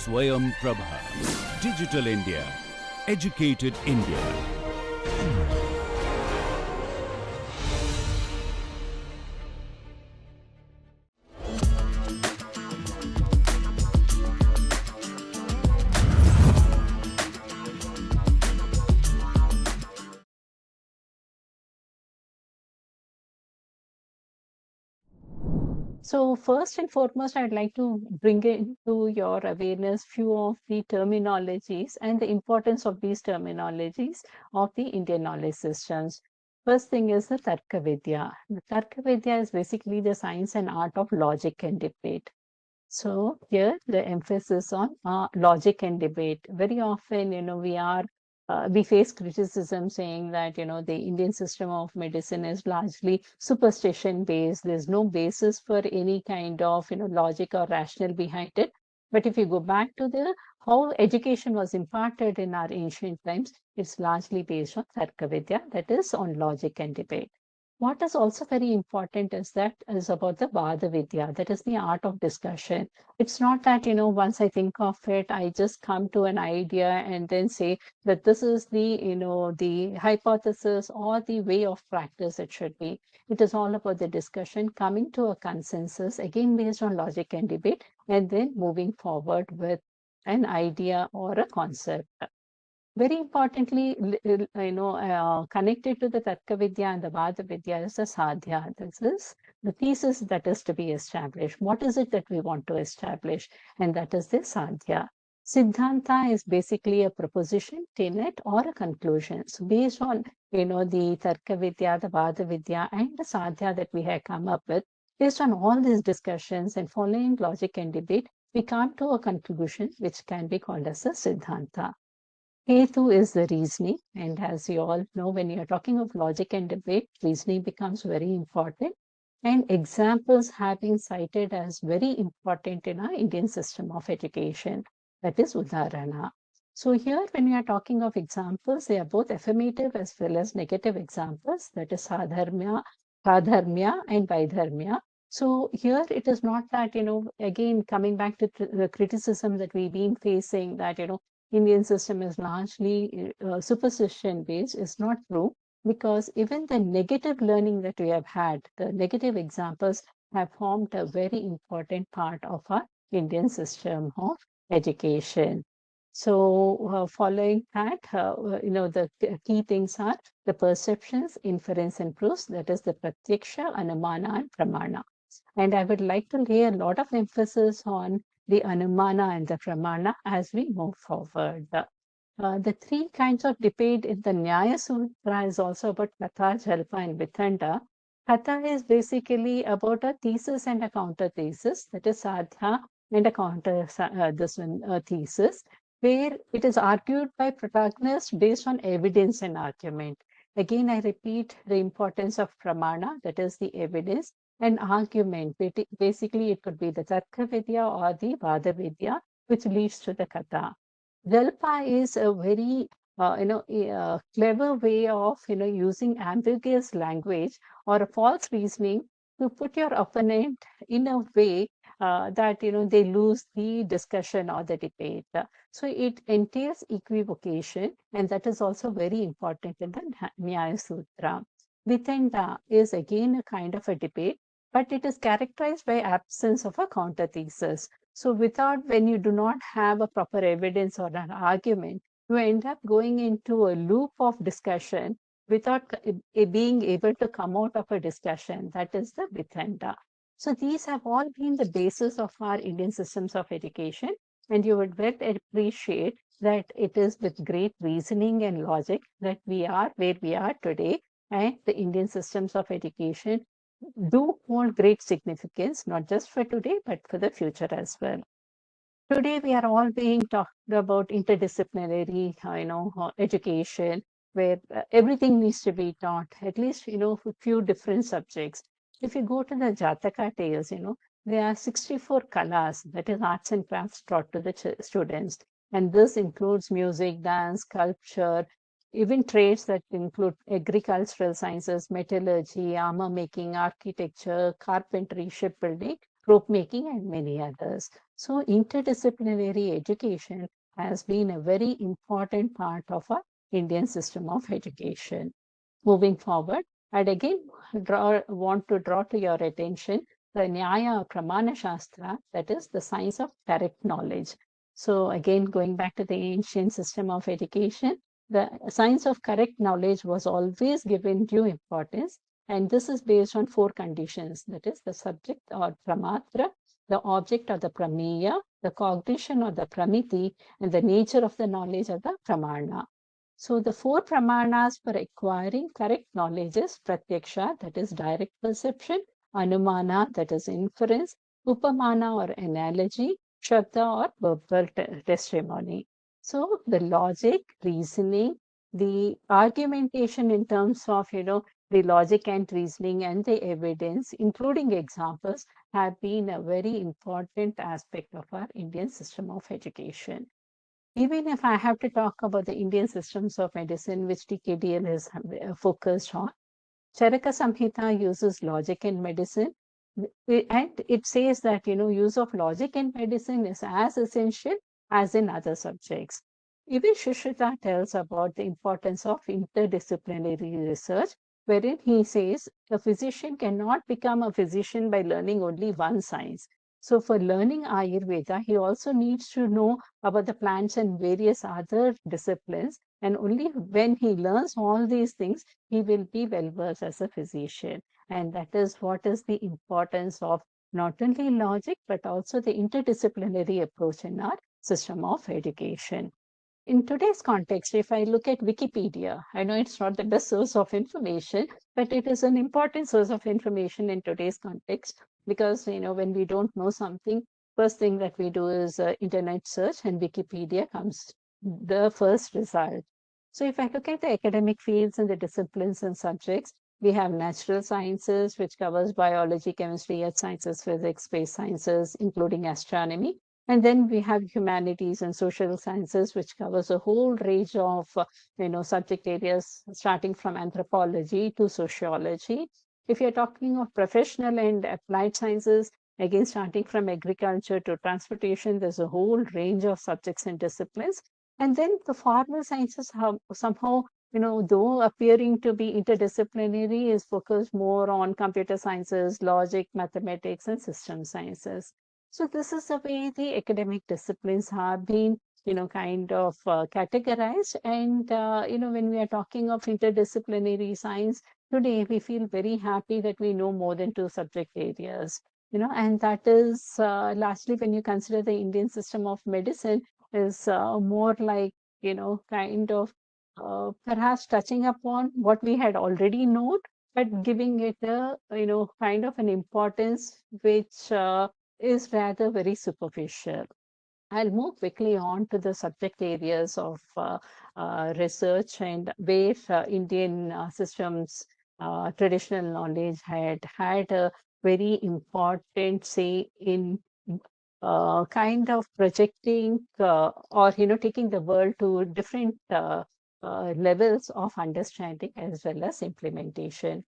Swayam Prabha. Digital India. Educated India. So first and foremost, I'd like to bring into your awareness few of the terminologies and the importance of these terminologies of the Indian knowledge systems. First thing is the Tarka Vidya. The Tarka Vidya is basically the science and art of logic and debate. So here the emphasis on logic and debate. Very often, we face criticism saying that the Indian system of medicine is largely superstition based. There's no basis for any kind of logic or rationale behind it. But if you go back to the how education was imparted in our ancient times, it's largely based on Tarka Vidya, that is on logic and debate. What is also very important is about the Vada Vidya, that is the art of discussion. It's not that, once I think of it, I just come to an idea and then say that this is the hypothesis or the way of practice it should be. It is all about the discussion, coming to a consensus, again based on logic and debate, and then moving forward with an idea or a concept. Very importantly, connected to the Tarka Vidya and the Vada Vidya is the Sadhya. This is the thesis that is to be established. What is it that we want to establish? And that is the Sadhya. Siddhanta is basically a proposition, tenet, or a conclusion. So based on, the Tarka Vidya, the Vada Vidya, and the Sadhya that we have come up with, based on all these discussions and following logic and debate, we come to a conclusion which can be called as a Siddhanta. Hetu is the reasoning, and as you all know, when you are talking of logic and debate, reasoning becomes very important. And examples have been cited as very important in our Indian system of education, that is Udarana. So here, when we are talking of examples, they are both affirmative as well as negative examples, that is Sadharmya and Vaidharmya. So here it is not that, again, coming back to the criticism that we've been facing that, Indian system is largely superstition based is not true, because even the negative learning that we have had, the negative examples have formed a very important part of our Indian system of education. So following that, the key things are the perceptions, inference and proofs, that is the pratyaksha, anumana and pramana. And I would like to lay a lot of emphasis on the anumana and the pramana as we move forward. The three kinds of debate in the Nyaya Sutra is also about Katha, Jalpa, and Vitanda. Katha is basically about a thesis and a counter thesis, that is Sadhya and a counter thesis, where it is argued by protagonists based on evidence and argument. Again, I repeat the importance of pramana, that is the evidence, an argument. Basically, it could be the Tarka Vidya or the Vada Vidya, which leads to the Katha. Jalpa is a very clever way of using ambiguous language or a false reasoning to put your opponent in a way that they lose the discussion or the debate. So it entails equivocation, and that is also very important in the Nyaya Sutra. Vitenda is again a kind of a debate, but it is characterized by absence of a counter thesis. So when you do not have a proper evidence or an argument, you end up going into a loop of discussion without being able to come out of a discussion. That is the Vitenda. So these have all been the basis of our Indian systems of education, and you would well appreciate that it is with great reasoning and logic that we are where we are today, and the Indian systems of education do hold great significance, not just for today, but for the future as well. Today, we are all being talked about interdisciplinary, education, where everything needs to be taught, at least, a few different subjects. If you go to the Jataka tales, there are 64 kalas, that is arts and crafts taught to the students. And this includes music, dance, sculpture, even trades that include agricultural sciences, metallurgy, armor making, architecture, carpentry, shipbuilding. rope making, and many others. So interdisciplinary education has been a very important part of our Indian system of education. Moving forward, I'd again want to draw to your attention the Nyaya Pramana Shastra, that is the science of correct knowledge. So again, going back to the ancient system of education, the science of correct knowledge was always given due importance, and this is based on 4 conditions, that is the subject or pramatra, the object or the prameya, the cognition or the pramiti, and the nature of the knowledge or the pramana. So the 4 pramanas for acquiring correct knowledge is pratyaksha, that is direct perception, anumana, that is inference, upamana or analogy, shraddha or verbal testimony. So the logic, reasoning, the argumentation in terms of, the logic and reasoning and the evidence, including examples, have been a very important aspect of our Indian system of education. Even if I have to talk about the Indian systems of medicine, which TKDL is focused on, Charaka Samhita uses logic in medicine. And it says that, use of logic in medicine is as essential as in other subjects. Even Shushruta tells about the importance of interdisciplinary research, wherein he says a physician cannot become a physician by learning only one science. So for learning Ayurveda, he also needs to know about the plants and various other disciplines. And only when he learns all these things, he will be well versed as a physician. And that is what is the importance of not only logic, but also the interdisciplinary approach in our system of education. In today's context, if I look at Wikipedia, I know it's not the best source of information, but it is an important source of information in today's context because, when we don't know something, first thing that we do is internet search, and Wikipedia comes the first result. So if I look at the academic fields and the disciplines and subjects, we have natural sciences, which covers biology, chemistry, earth sciences, physics, space sciences, including astronomy. And then we have humanities and social sciences, which covers a whole range of, subject areas, starting from anthropology to sociology. If you're talking of professional and applied sciences, again, starting from agriculture to transportation, there's a whole range of subjects and disciplines. And then the formal sciences have somehow, though appearing to be interdisciplinary, is focused more on computer sciences, logic, mathematics, and system sciences. So this is the way the academic disciplines have been, kind of categorized. And, when we are talking of interdisciplinary science, today we feel very happy that we know more than 2 subject areas, and that is lastly, when you consider the Indian system of medicine is more like, kind of perhaps touching upon what we had already known, but giving it a, kind of an importance which is rather very superficial. I'll move quickly on to the subject areas of research and where Indian systems traditional knowledge had a very important say in kind of projecting or taking the world to different levels of understanding as well as implementation.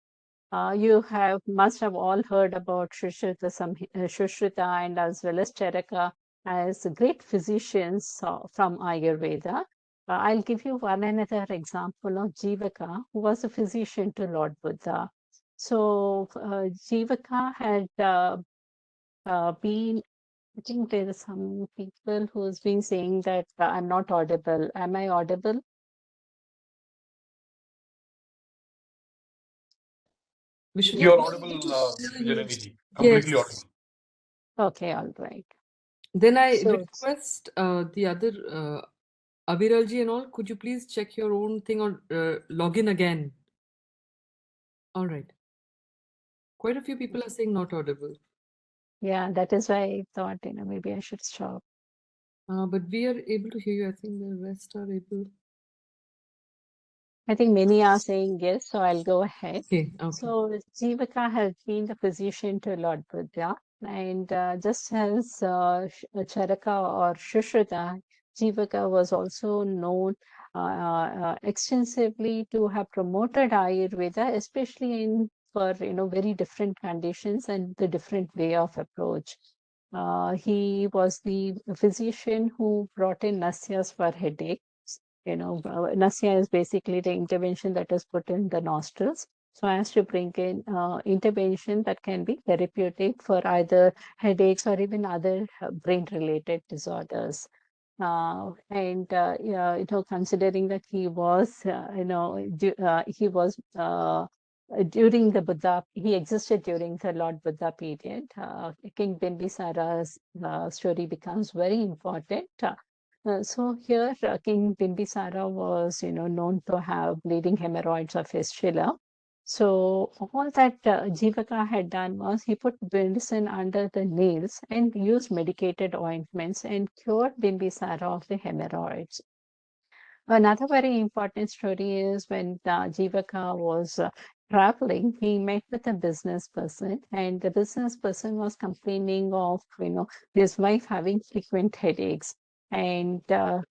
You must have all heard about Shushruta and as well as Charaka as great physicians from Ayurveda. I'll give you one another example of Jivaka, who was a physician to Lord Buddha. So Jivaka had been, I think there are some people who's been saying that I'm not audible. Am I audible? You're audible, Janani. Completely audible. Okay, all right. Then I So- request the other Aviralji and all, could you please check your own thing or log in again? All right. Quite a few people are saying not audible. Yeah, that is why I thought, maybe I should stop. But we are able to hear you. I think the rest are able. I think many are saying yes, so I'll go ahead. Okay. So Jivaka has been the physician to Lord Buddha, and just as Charaka or Shushruta, Jivaka was also known extensively to have promoted Ayurveda, especially in for, very different conditions and the different way of approach. He was the physician who brought in nasyas for headaches. Nasya is basically the intervention that is put in the nostrils, so as to bring in intervention that can be therapeutic for either headaches or even other brain-related disorders. Yeah, considering that he was, he was during the Buddha, he existed during the Lord Buddha period. King Bimbisara's story becomes very important. So here, King Bimbisara was, known to have bleeding hemorrhoids of fistula. So all that Jivaka had done was he put medicine under the nails and used medicated ointments and cured Bimbisara of the hemorrhoids. Another very important story is when Jivaka was traveling, he met with a business person, and the business person was complaining of, his wife having frequent headaches. And not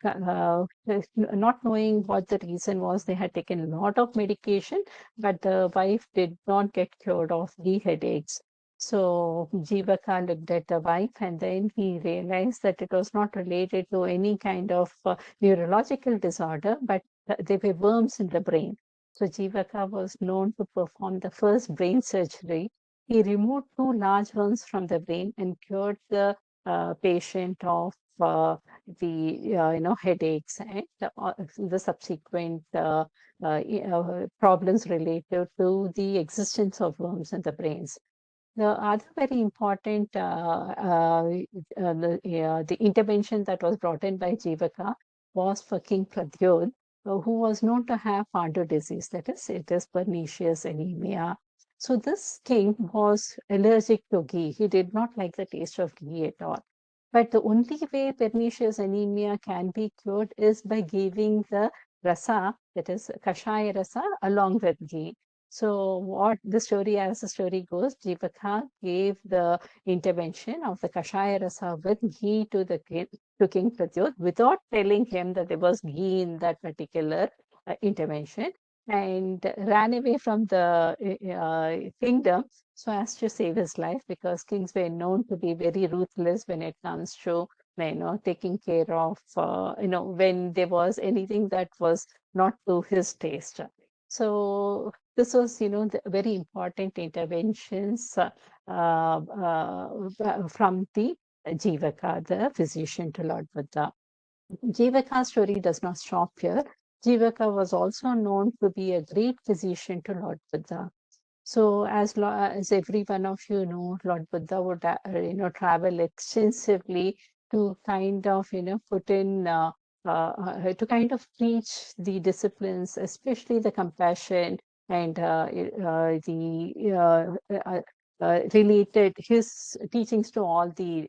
knowing what the reason was, they had taken a lot of medication, but the wife did not get cured of the headaches. So Jivaka looked at the wife, and then he realized that it was not related to any kind of neurological disorder, but they were worms in the brain. So Jivaka was known to perform the first brain surgery. He removed 2 large worms from the brain and cured the patient of the headaches and the subsequent problems related to the existence of worms in the brains. The other very important the intervention that was brought in by Jivaka was for King Pradyod, who was known to have Pandu disease, that is, it is pernicious anemia. So this king was allergic to ghee. He did not like the taste of ghee at all. But the only way pernicious anemia can be cured is by giving the rasa, that is kashaya rasa, along with ghee. So what the story, as the story goes, Jivaka gave the intervention of the Kashaya Rasa with ghee to King Pradyod without telling him that there was ghee in that particular intervention, and ran away from the kingdom so as to save his life, because kings were known to be very ruthless when it comes to taking care of when there was anything that was not to his taste. So this was, the very important interventions from the Jivaka, the physician to Lord Buddha. Jivaka's story does not stop here. Jivaka was also known to be a great physician to Lord Buddha. So as every one of you know, Lord Buddha would travel extensively to kind of put in to kind of teach the disciplines, especially the compassion and the related his teachings to all the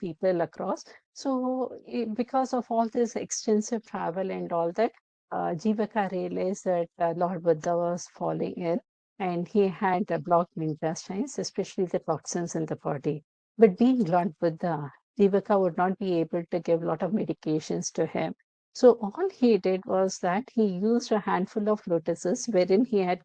people across. So because of all this extensive travel and all that, Jivaka realized that Lord Buddha was falling ill, and he had blocked intestines, especially the toxins in the body. But being Lord Buddha, Jivaka would not be able to give a lot of medications to him. So all he did was that he used a handful of lotuses wherein he had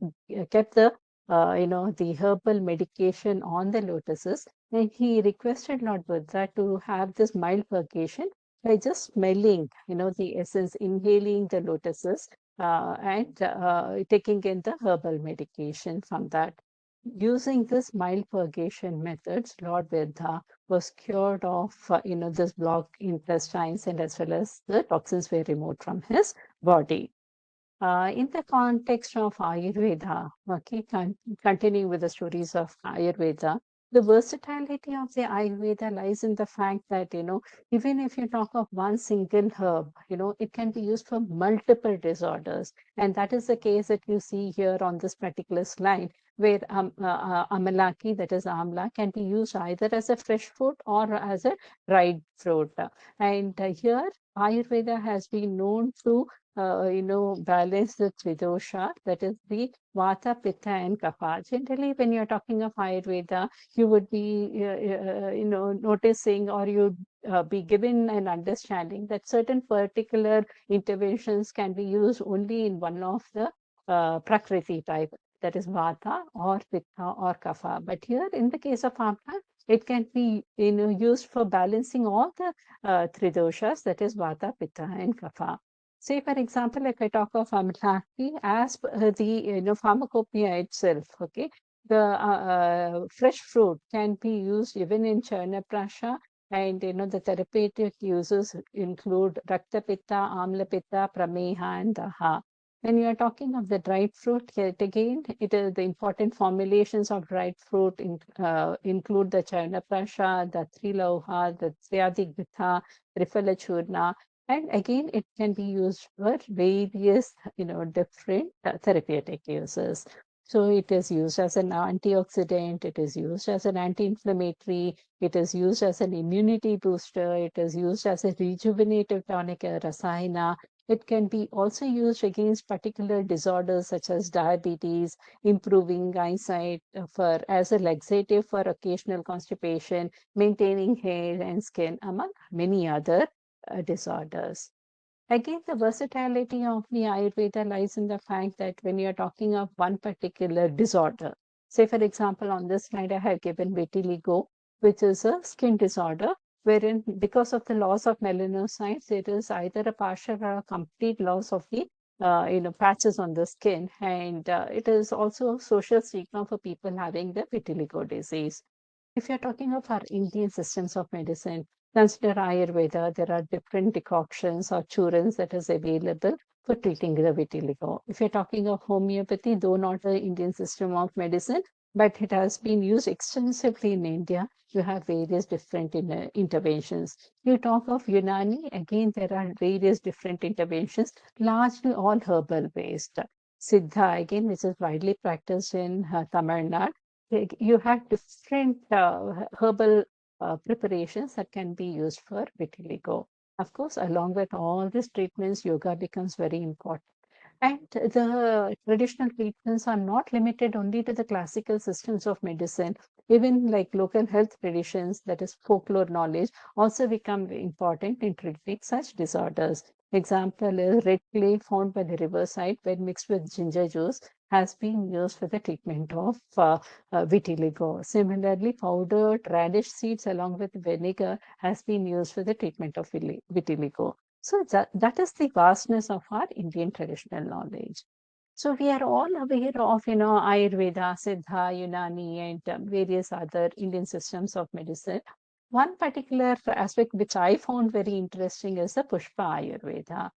kept the the herbal medication on the lotuses, and he requested Lord Buddha to have this mild purgation by just smelling, the essence, inhaling the lotuses, and taking in the herbal medication from that. Using this mild purgation methods, Lord Buddha was cured of, this blocked intestines, and as well as the toxins were removed from his body. In the context of Ayurveda, okay, continuing with the stories of Ayurveda, the versatility of the Ayurveda lies in the fact that, even if you talk of one single herb, it can be used for multiple disorders. And that is the case that you see here on this particular slide, where amalaki, that is amla, can be used either as a fresh fruit or as a dried fruit. And here, Ayurveda has been known to balance the tridosha, that is the vata, pitta, and kapha. Generally, when you're talking of Ayurveda, you would be, noticing, or you'd be given an understanding that certain particular interventions can be used only in one of the Prakriti type. that is vata or pitta or kapha. But here in the case of amla, it can be used for balancing all the three doshas, that is vata, pitta, and kapha. Say, for example, if I talk of amlaki, as per the pharmacopoeia itself, okay, the fresh fruit can be used even in Charnaprasha, and the therapeutic uses include Rakta Pitta, Amla Pitta, Prameha, and Daha. When you are talking of the dried fruit, yet again, it is the important formulations of dried fruit include the Charnaprasha, the Trilauha, the Triadigvitha, Trifala Churna, and again, it can be used for various, different therapeutic uses. So it is used as an antioxidant, it is used as an anti-inflammatory, it is used as an immunity booster, it is used as a rejuvenative tonic, rasayana. It can be also used against particular disorders such as diabetes, improving eyesight, for as a laxative for occasional constipation, maintaining hair and skin, among many other disorders. Again, the versatility of the Ayurveda lies in the fact that when you're talking of one particular disorder, say for example, on this slide, I have given vitiligo, which is a skin disorder, wherein because of the loss of melanocytes, it is either a partial or a complete loss of the patches on the skin, and it is also a social stigma for people having the vitiligo disease. If you're talking of our Indian systems of medicine, consider Ayurveda, there are different decoctions or churans that is available for treating the vitiligo. If you're talking of homeopathy, though not the Indian system of medicine, but it has been used extensively in India, you have various different interventions. You talk of Unani, again, there are various different interventions, largely all herbal based. Siddha, again, which is widely practiced in Tamil Nadu, you have different herbal preparations that can be used for vitiligo. Of course, along with all these treatments, yoga becomes very important. And the traditional treatments are not limited only to the classical systems of medicine. Even like local health traditions, that is folklore knowledge, also become important in treating such disorders. Example is red clay found by the riverside when mixed with ginger juice has been used for the treatment of vitiligo. Similarly, powdered radish seeds along with vinegar has been used for the treatment of vitiligo. So that is the vastness of our Indian traditional knowledge. So we are all aware of, Ayurveda, Siddha, Unani, and various other Indian systems of medicine. One particular aspect which I found very interesting is the Pushpa Ayurveda.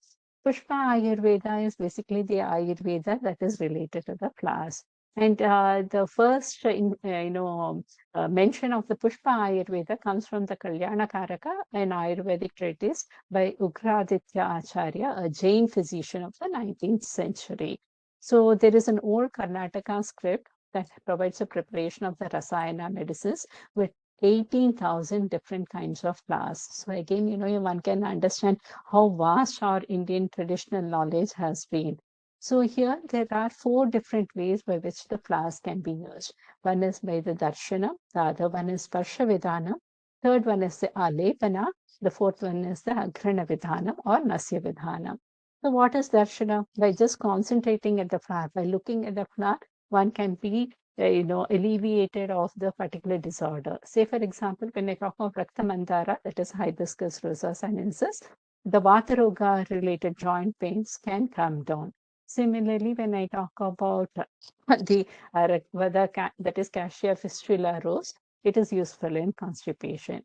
Pushpa Ayurveda is basically the Ayurveda that is related to the flowers. And the first, mention of the Pushpa Ayurveda comes from the Kalyana Karaka, an Ayurvedic treatise by Ugraditya Acharya, a Jain physician of the 19th century. So there is an old Karnataka script that provides a preparation of the Rasayana medicines with 18,000 different kinds of flowers. So again, one can understand how vast our Indian traditional knowledge has been. So here there are 4 different ways by which the flowers can be used. One is by the darshana, the other one is sparsha vidhana, third one is the alepana, the fourth one is the agrana vidhana or nasya vidhana. So what is darshana? By just concentrating at the flower, by looking at the flower, one can be alleviated of the particular disorder. Say, for example, when I talk of Rakta Mandara, that is Hibiscus rosa sinensis, the Vata Roga related joint pains can come down. Similarly, when I talk about the that is Cassia fistula rose, it is useful in constipation.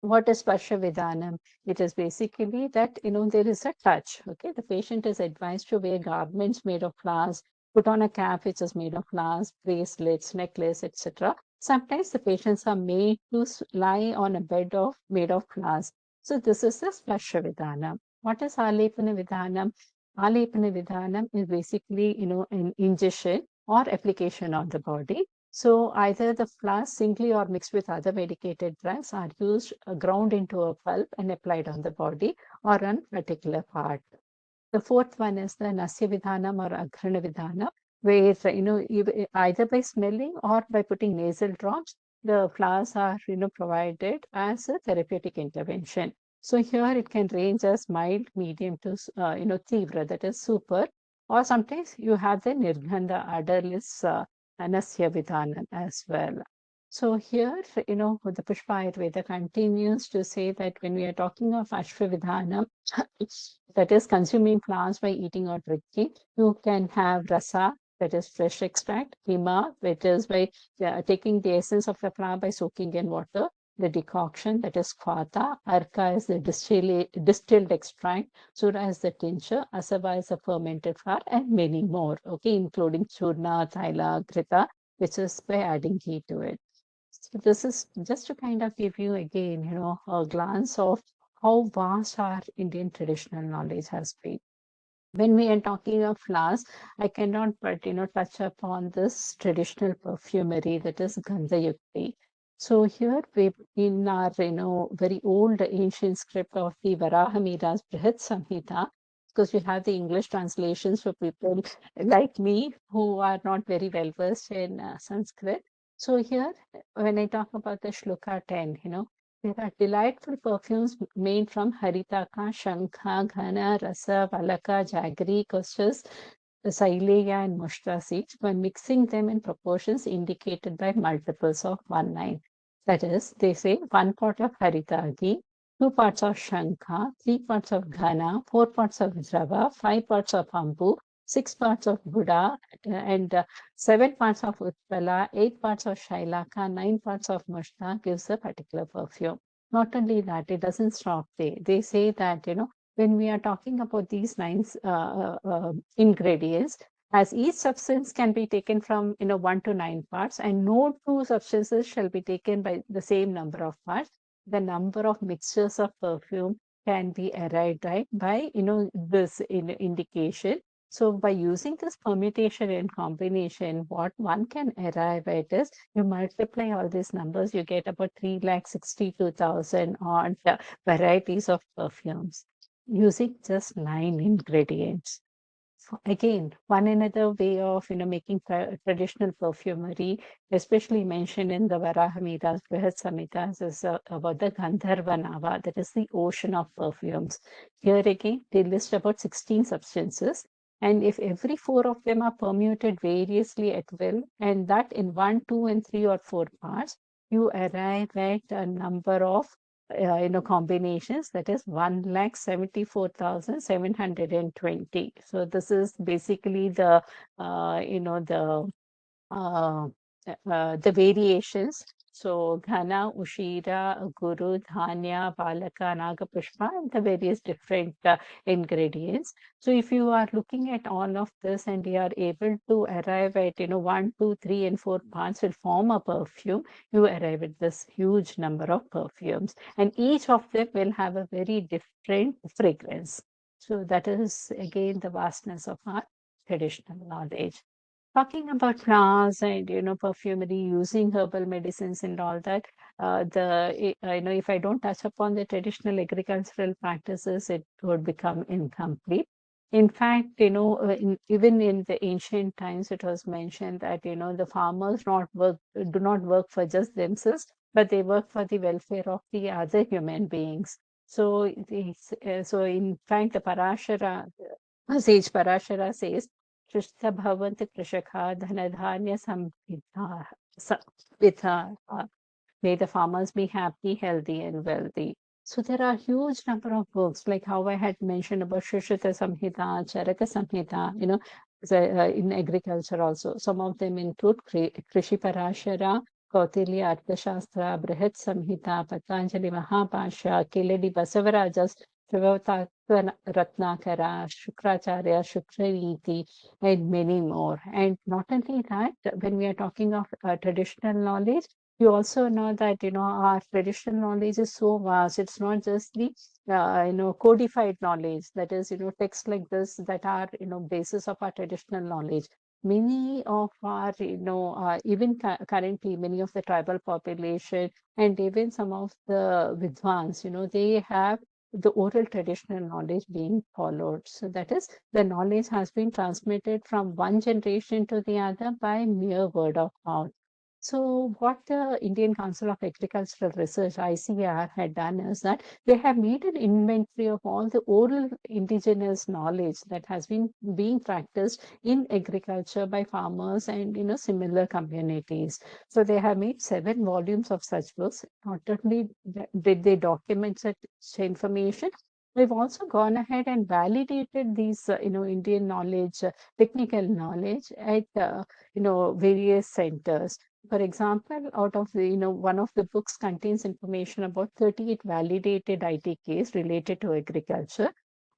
What is Sparsha Vidhanam? It is basically that, there is a touch. Okay, the patient is advised to wear garments made of flowers, put on a cap which is made of flowers, bracelets, necklace, etc. Sometimes the patients are made to lie on a bed made of flowers. So this is the Sparsha Vidhanam. What is Alepana Vidhanam? Alepana Vidhanam is basically, an ingestion or application on the body. So either the flowers singly or mixed with other medicated drugs are used, ground into a pulp and applied on the body or on particular part. The fourth one is the Nasya Vidhanam or Agrana Vidhanam, where, either by smelling or by putting nasal drops, the flowers are, provided as a therapeutic intervention. So here it can range as mild, medium to, tivra, that is super, Or sometimes you have the Nirgandha odorless Anasya Vidhanam as well. So here, the Pushpa Ayurveda continues to say that when we are talking of Ashvavidhanam, that is consuming plants by eating or drinking, you can have rasa, that is fresh extract, hima, which is by taking the essence of the plant by soaking in water, the decoction, that is khwata, arka is the distilled extract, sura is the tincture, asava is the fermented flour, and many more, okay, including churna, thaila, grita, which is by adding ghee to it. So this is just to kind of give you again, a glance of how vast our Indian traditional knowledge has been. When we are talking of flowers, I cannot but touch upon this traditional perfumery, that is Gandha Yukti. So here we in our very old ancient script of the Varahamira's Brihat Samhita, because we have the English translations for people like me who are not very well versed in Sanskrit. So here, when I talk about the Shloka 10, there are delightful perfumes made from haritaka, shankha, ghana, rasa, valaka, jaggery, cuscus, Sileya, and mushta seeds by mixing them in proportions indicated by multiples of 1/9. That is, they say 1 part of haritagi, 2 parts of shankha, 3 parts of ghana, 4 parts of drava, 5 parts of ambu, 6 parts of buddha, and 7 parts of utpala, 8 parts of shailaka, 9 parts of mushta gives a particular perfume. Not only that, it doesn't stop there. They say that, when we are talking about these 9 ingredients, as each substance can be taken from 1 to 9 parts, and no two substances shall be taken by the same number of parts, the number of mixtures of perfume can be arrived at by this indication. So by using this permutation and combination, what one can arrive at is, you multiply all these numbers, you get about 3,62,000 odd varieties of perfumes using just 9 ingredients. So again, one another way of making traditional perfumery, especially mentioned in the Varahamira's Brihat Samhitas, is about the Gandharva Nava, that is the ocean of perfumes. Here again, they list about 16 substances, and if every 4 of them are permuted variously at will, and that in 1, 2, and 3 or 4 parts, you arrive at a number of combinations, that is 1,74,720. So this is basically the the variations. So Ghana, Ushira, Guru, Dhanya, Balaka, Nagapushpa, and the various different ingredients. So if you are looking at all of this and you are able to arrive at 1, 2, 3, and 4 parts will form a perfume, you arrive at this huge number of perfumes, and each of them will have a very different fragrance. So that is again the vastness of our traditional knowledge. Talking about flowers and perfumery, using herbal medicines and all that, if I don't touch upon the traditional agricultural practices, it would become incomplete. In fact, even in the ancient times, it was mentioned that the farmers do not work for just themselves, but they work for the welfare of the other human beings. So, in fact, the sage Parashara says, Krishna Bhavanti Krishaka Dhanadhanya Samvitha. May the farmers be happy, healthy, and wealthy. So there are huge number of books, like how I had mentioned about Shushruta Samhita, Charaka Samhita, in agriculture also. Some of them include Krishi Parashara, Kautilya Arthashastra, Brihat Samhita, Patanjali Mahapasha, Keladi Basavarajas, Ratnakara, Shukracharya, Shukraniti, and many more. And not only that, when we are talking of traditional knowledge, you also know that our traditional knowledge is so vast. It's not just the codified knowledge, that is texts like this that are basis of our traditional knowledge. Many of our even currently many of the tribal population and even some of the vidwans, they have the oral traditional knowledge being followed. So that is, the knowledge has been transmitted from one generation to the other by mere word of mouth. So what the Indian Council of Agricultural Research, ICAR, had done is that they have made an inventory of all the oral indigenous knowledge that has been being practiced in agriculture by farmers and similar communities. So they have made 7 volumes of such books. Not only did they document such information, we've also gone ahead and validated these Indian knowledge, technical knowledge at various centers. For example, out of the, one of the books contains information about 38 validated ITKs related to agriculture.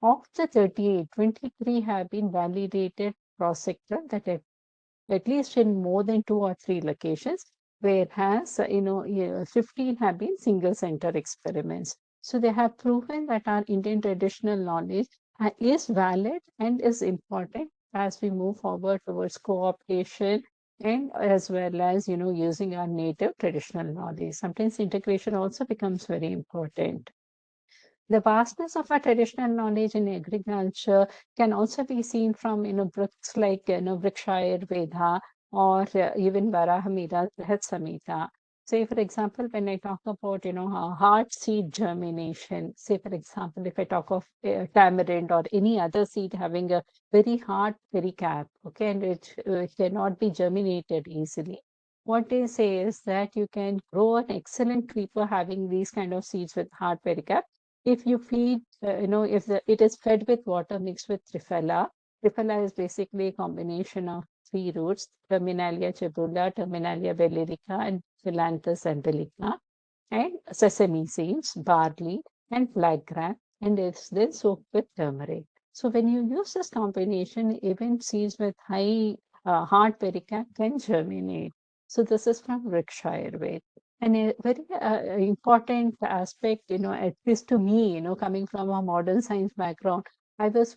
Of the 38, 23 have been validated cross sector, that at least in more than 2 or 3 locations, whereas 15 have been single center experiments. So they have proven that our Indian traditional knowledge is valid and is important as we move forward towards co-optation and as well as using our native traditional knowledge. Sometimes integration also becomes very important. The vastness of our traditional knowledge in agriculture can also be seen from books like Vrikshayur Veda or even Varahamira's Brihat Samhita. Say, for example, when I talk about hard seed germination, say, for example, if I talk of tamarind or any other seed having a very hard pericarp, okay, and it cannot be germinated easily. What they say is that you can grow an excellent creeper having these kind of seeds with hard pericarp if you feed, if it is fed with water mixed with Triphala. Triphala is basically a combination of 3 roots, Terminalia chebula, Terminalia bellerica, and Philanthus umbilica, and sesame seeds, barley, and black gram, and it's then soaked with turmeric. So when you use this combination, even seeds with hard pericarp can germinate. So this is from Vrikshayur Veda. And a very important aspect, at least to me, coming from a modern science background, I was,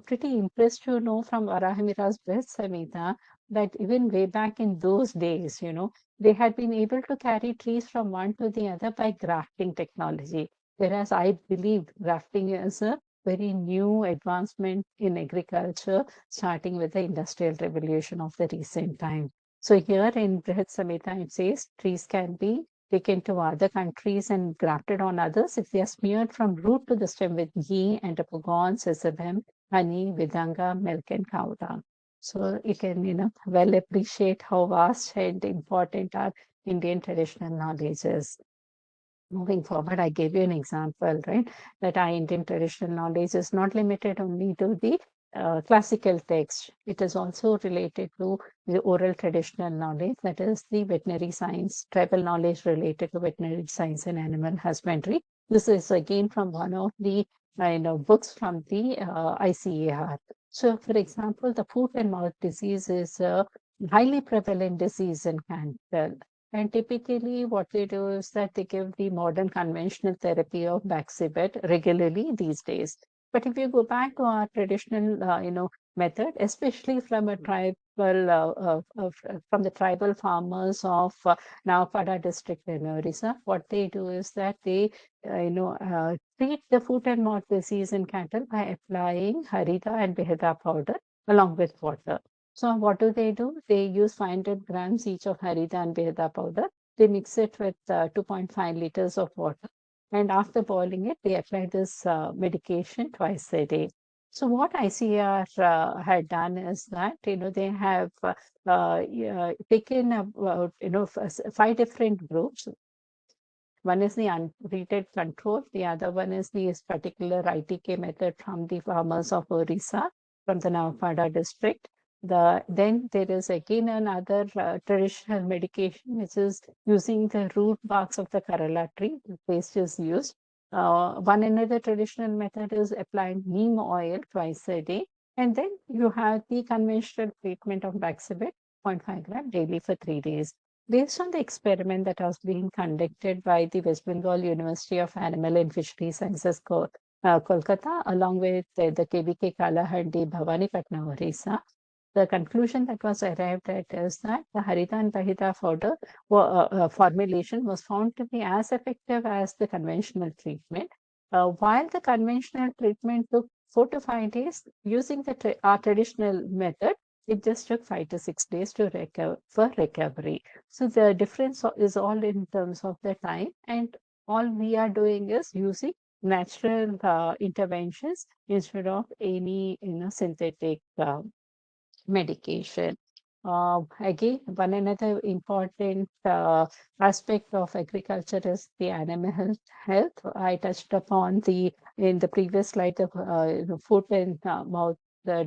pretty impressed to know from Varahamira's Brihat Samhita that even way back in those days, they had been able to carry trees from one to the other by grafting technology. Whereas I believe grafting is a very new advancement in agriculture, starting with the Industrial Revolution of the recent time. So here in Brihat Samhita, it says trees can be taken to other countries and grafted on others if they are smeared from root to the stem with ghee, antapagon, sesame, honey, vidanga, milk, and cow dung. So you can, well appreciate how vast and important our Indian traditional knowledge is. Moving forward, I gave you an example, right? That our Indian traditional knowledge is not limited only to the classical text. It is also related to the oral traditional knowledge, that is the veterinary science, tribal knowledge related to veterinary science and animal husbandry. This is again from one of the books from the ICAR. So, for example, the foot and mouth disease is a highly prevalent disease in cattle. And typically what they do is that they give the modern conventional therapy of Baxibet regularly these days. But if you go back to our traditional, method, especially from a from the tribal farmers of Navapada district in Orissa, what they do is that they, treat the foot and mouth disease in cattle by applying harida and beheda powder along with water. So what do? They use 500 grams each of harida and beheda powder. They mix it with 2.5 liters of water. And after boiling it, they apply this medication twice a day. So what ICR had done is that, they have taken about, 5 different groups. One is the untreated control. The other one is this particular ITK method from the farmers of Orissa, from the Navapada district. Then there is again another traditional medication, which is using the root barks of the Kerala tree. The paste is used. One another traditional method is applying neem oil twice a day. And then you have the conventional treatment of Baxibet, 0.5 gram daily for 3 days. Based on the experiment that was being conducted by the West Bengal University of Animal and Fishery Sciences, Kolkata, along with the KVK Kalahandi, Bhavanipatna, Orissa, the conclusion that was arrived at is that the harida and beheda powder formulation was found to be as effective as the conventional treatment. While the conventional treatment took 4 to 5 days, using our traditional method, it just took 5 to 6 days to for recovery. So the difference is all in terms of the time, and all we are doing is using natural interventions instead of any synthetic medication. Again, one another important aspect of agriculture is the animal health. I touched upon in the previous slide of foot and mouth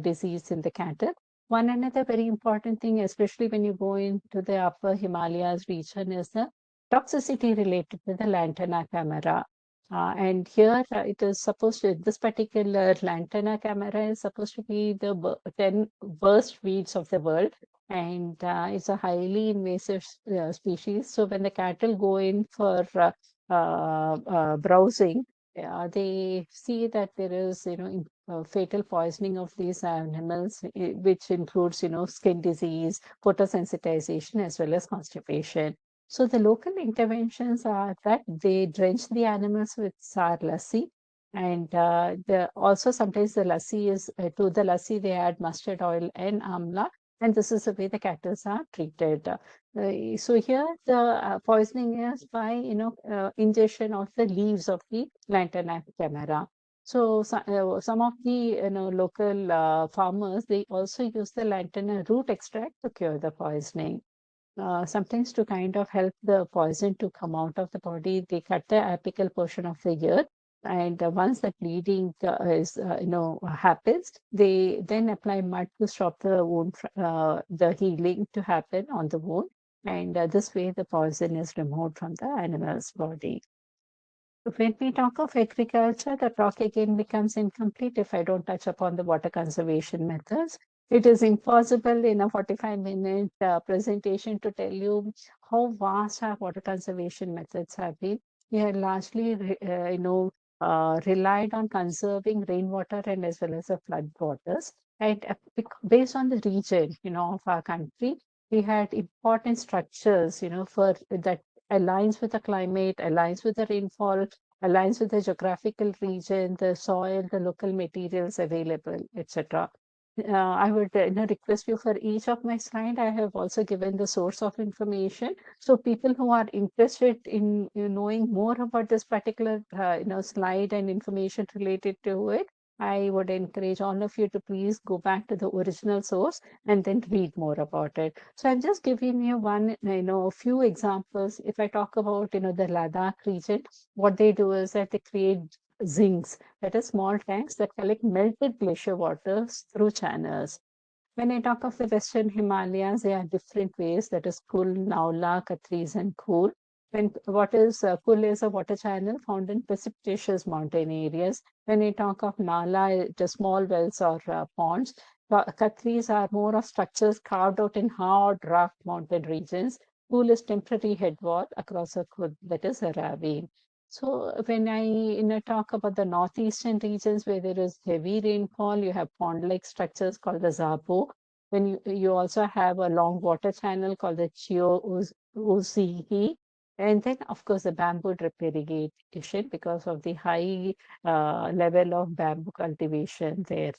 disease in the cattle. One another very important thing, especially when you go into the upper Himalayas region, is the toxicity related to the lantana camera. And here it is supposed to, this particular lantana camera is supposed to be the 10 worst weeds of the world. And it's a highly invasive species. So when the cattle go in for browsing, they see that there is, fatal poisoning of these animals, which includes, skin disease, photosensitization, as well as constipation. So the local interventions are that they drench the animals with sour lassi, and also sometimes the lassi is to the lassi they add mustard oil and amla, and this is the way the cattle are treated. So here the poisoning is by ingestion of the leaves of the lantana camera. So some of the local farmers, they also use the lantana root extract to cure the poisoning. Sometimes to kind of help the poison to come out of the body, they cut the apical portion of the ear. And once the bleeding happens, they then apply mud to stop the wound, the healing to happen on the wound. And this way the poison is removed from the animal's body. When we talk of agriculture, the talk again becomes incomplete if I don't touch upon the water conservation methods. It is impossible in a 45-minute presentation to tell you how vast our water conservation methods have been. We have largely, relied on conserving rainwater and as well as the flood waters. And based on the region, of our country, we had important structures, for that aligns with the climate, aligns with the rainfall, aligns with the geographical region, the soil, the local materials available, etc. I would request you for each of my slide. I have also given the source of information. So people who are interested in knowing more about this particular slide and information related to it, I would encourage all of you to please go back to the original source and then read more about it. So I'm just giving you a few examples. If I talk about, the Ladakh region, what they do is that they create zincs, that is small tanks that collect melted glacier waters through channels. When I talk of the Western Himalayas, there are different ways, that is Kul, Naula, Kathris, and Khur. What is Kul is a water channel found in precipitous mountain areas. When I talk of Nala, it is small wells or ponds. Kathris are more of structures carved out in hard, rough mountain regions. Kul is temporary head wall across a Khud, that is a ravine. So when I talk about the northeastern regions where there is heavy rainfall, you have pond-like structures called the Zabo. When you also have a long water channel called the Chio Uzihi. And then, of course, the bamboo drip irrigation because of the high level of bamboo cultivation there.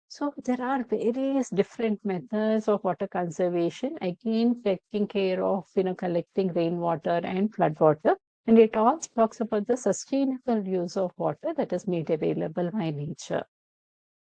So there are various different methods of water conservation, again, taking care of, collecting rainwater and flood water. And it also talks about the sustainable use of water that is made available by nature.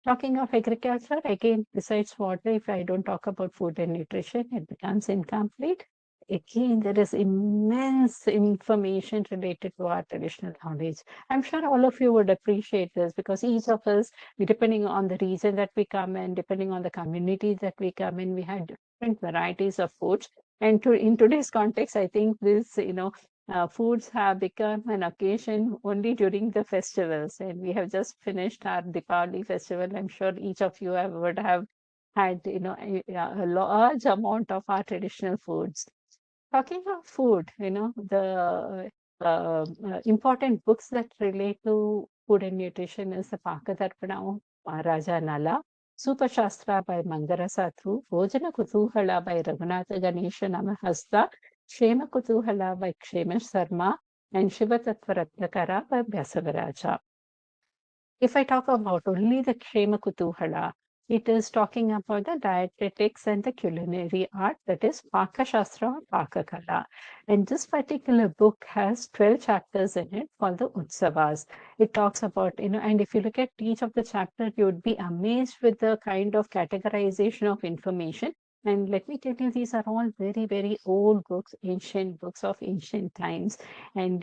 Talking of agriculture, again, besides water, if I don't talk about food and nutrition, it becomes incomplete. Again, there is immense information related to our traditional knowledge. I'm sure all of you would appreciate this because each of us, depending on the region that we come in, depending on the community that we come in, we have different varieties of foods. And in today's context, I think this, foods have become an occasion only during the festivals. And we have just finished our Diwali festival. I'm sure each of you would have had, a large amount of our traditional foods. Talking of food, the important books that relate to food and nutrition is the Pakadarpana of Maharaja Nala, Supashastra by Mangara Sathu, Bhojana Kutuhala by Raghunatha Ganesha Namahasta, Kshema Kutuhala by Kshemesh Sarma, and Shiva Tattva Ratnakara by Vyasavaraja. If I talk about only the Kshema Kutuhala, It is talking about the dietetics and the culinary art, that is Paka Shastra or Paka Kala. And this particular book has 12 chapters in it called the Utsavas. It talks about, and if you look at each of the chapter, you would be amazed with the kind of categorization of information. And let me tell you, these are all very, very old books, ancient books of ancient times. And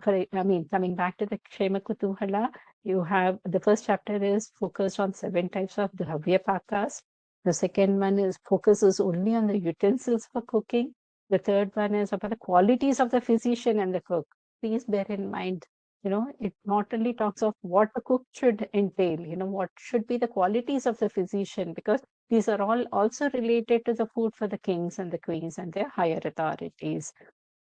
coming back to the Kshema Kutuhala, you have the first chapter is focused on 7 types of Dravya Pakas. The second one is focuses only on the utensils for cooking. The third one is about the qualities of the physician and the cook. Please bear in mind, it not only talks of what the cook should entail, what should be the qualities of the physician, because these are all also related to the food for the kings and the queens and their higher authorities.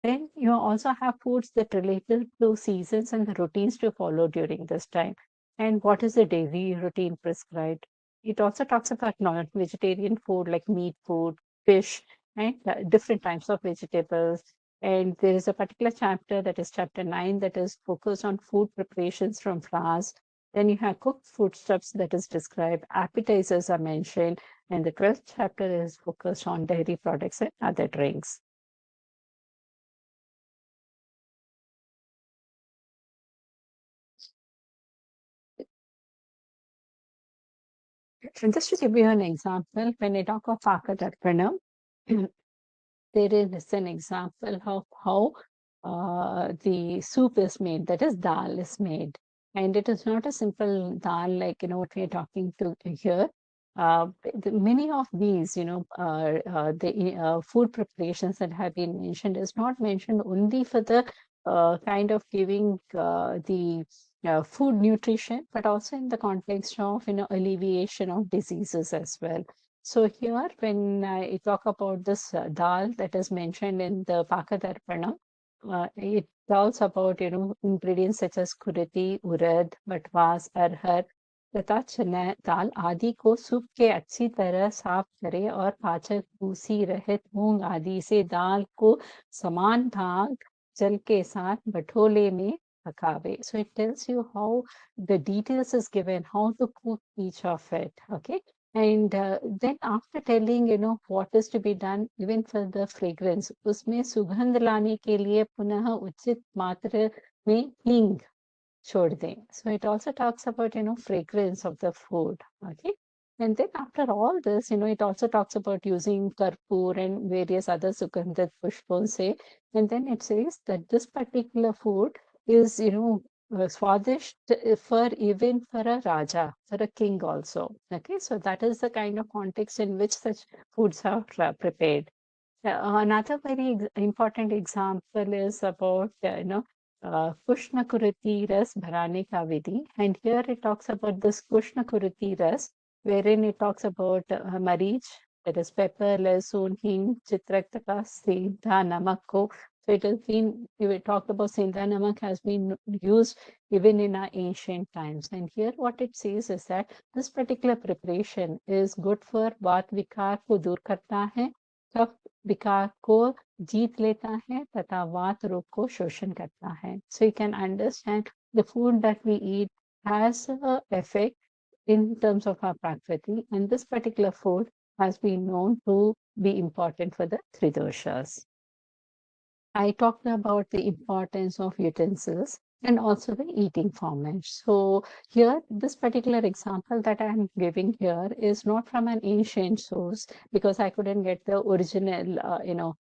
Then you also have foods that related to seasons and the routines to follow during this time. And what is the daily routine prescribed? It also talks about non-vegetarian food like meat food, fish, and different types of vegetables. And there is a particular chapter, that is chapter 9, that is focused on food preparations from flowers. Then you have cooked foodstuffs that is described, appetizers are mentioned, and the 12th chapter is focused on dairy products and other drinks. And just to give you an example, when I talk of Pakadarpanam, there is an example of how the soup is made, that is dal is made. And it is not a simple dal like, what we are talking to here. Many of these, the food preparations that have been mentioned is not mentioned only for the kind of giving the food nutrition, but also in the context of, alleviation of diseases as well. So here, when I talk about this dal that is mentioned in the Pakadarpana, it tells about, ingredients such as kuriti, urad, batwas, arhar, तथा चना दाल आदि को soup के अच्छी तरह साफ करें और पाचक भूसी रहित मूंग आदि से दाल को समान भाग जल के साथ बटोले में पकावे. So it tells you how the details is given, how to cook each of it. Okay. And then after telling, what is to be done, even for the fragrance, उसमें सुगंध लाने के लिए पुनः उचित मात्रा में हींग छोड़ दें. So it also talks about, fragrance of the food. Okay. And then after all this, it also talks about using karpur and various other sugandhat pushpon se. And then it says that this particular food is, Swadish for even for a Raja, for a king also. Okay, so that is the kind of context in which such foods are prepared. Another very important example is about, Kushna Kuriti Ras Bharane Ka Vidhi. And here it talks about this Kushna Kuriti Ras, wherein it talks about marich, that is pepper, lasun, hing, chitraktaka, sindha, namak ko. So it has been, we talked about sindha namak has been used even in our ancient times. And here what it says is that this particular preparation is good for Vat Vikar ko dur karta hai, कफ विकार को जीत लेता है तथा वात रोग को शोषण करता है. So you can understand the food that we eat has an effect in terms of our prakriti, and this particular food has been known to be important for the three doshas. I talked about the importance of utensils and also the eating format. So here, this particular example that I'm giving here is not from an ancient source, because I couldn't get the original,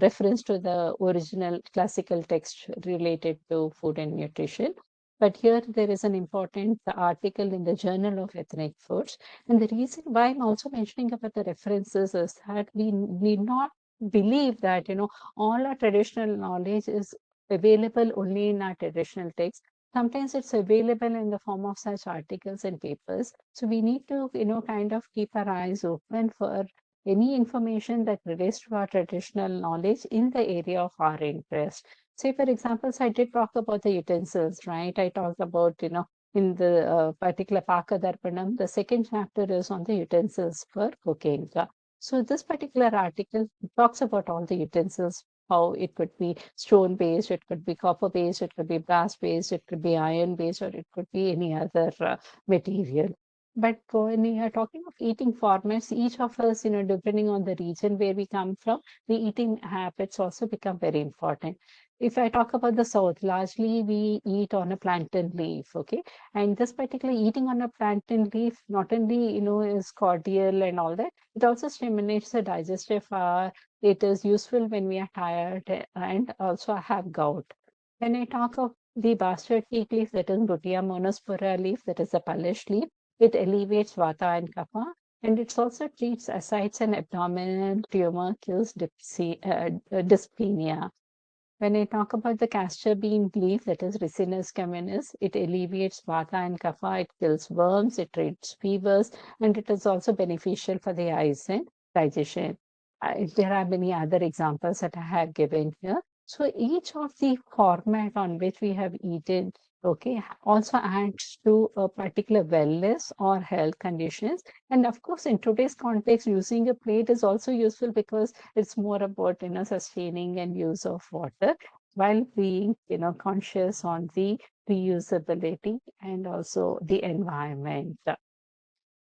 reference to the original classical text related to food and nutrition. But here there is an important article in the Journal of Ethnic Foods. And the reason why I'm also mentioning about the references is that we need not believe that, all our traditional knowledge is available only in our traditional texts. Sometimes it's available in the form of such articles and papers. So we need to, kind of keep our eyes open for any information that relates to our traditional knowledge in the area of our interest. Say, for example, so I did talk about the utensils, right? I talked about, in the particular Paka Darpanam, the second chapter is on the utensils for cooking. So this particular article talks about all the utensils, how it could be stone based, it could be copper based, it could be brass based, it could be iron based, or it could be any other material. But when we are talking of eating formats, each of us, depending on the region where we come from, the eating habits also become very important. If I talk about the South, largely we eat on a plantain leaf, okay? And this particular eating on a plantain leaf not only, is cordial and all that, it also stimulates the digestive power. It is useful when we are tired and also have gout. When I talk of the bastard teak leaf, that is Butia monospora leaf, that is the Polish leaf, it alleviates vata and kapha, and it also treats ascites and abdominal tumor, kills dyspnea. When I talk about the castor bean leaf, that is Ricinus communis, it alleviates vata and kapha, it kills worms, it treats fevers, and it is also beneficial for the eyes and digestion. There are many other examples that I have given here. So each of the format on which we have eaten, okay, also adds to a particular wellness or health conditions. And of course, in today's context, using a plate is also useful because it's more about, sustaining and use of water while being, conscious on the reusability and also the environment.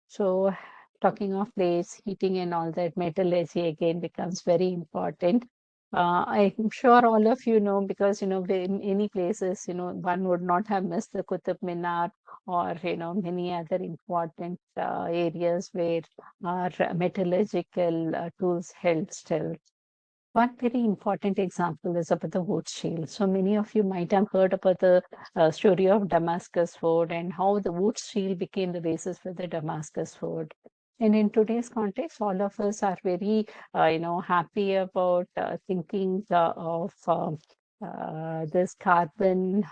So talking of plates, heating and all that, metallurgy again becomes very important. I'm sure all of you know because in many places one would not have missed the Qutub Minar or many other important areas where our metallurgical tools held still. One very important example is about the wood shield. So many of you might have heard about the story of Damascus Ford and how the wood shield became the basis for the Damascus Ford. And in today's context, all of us are very, happy about thinking of this carbon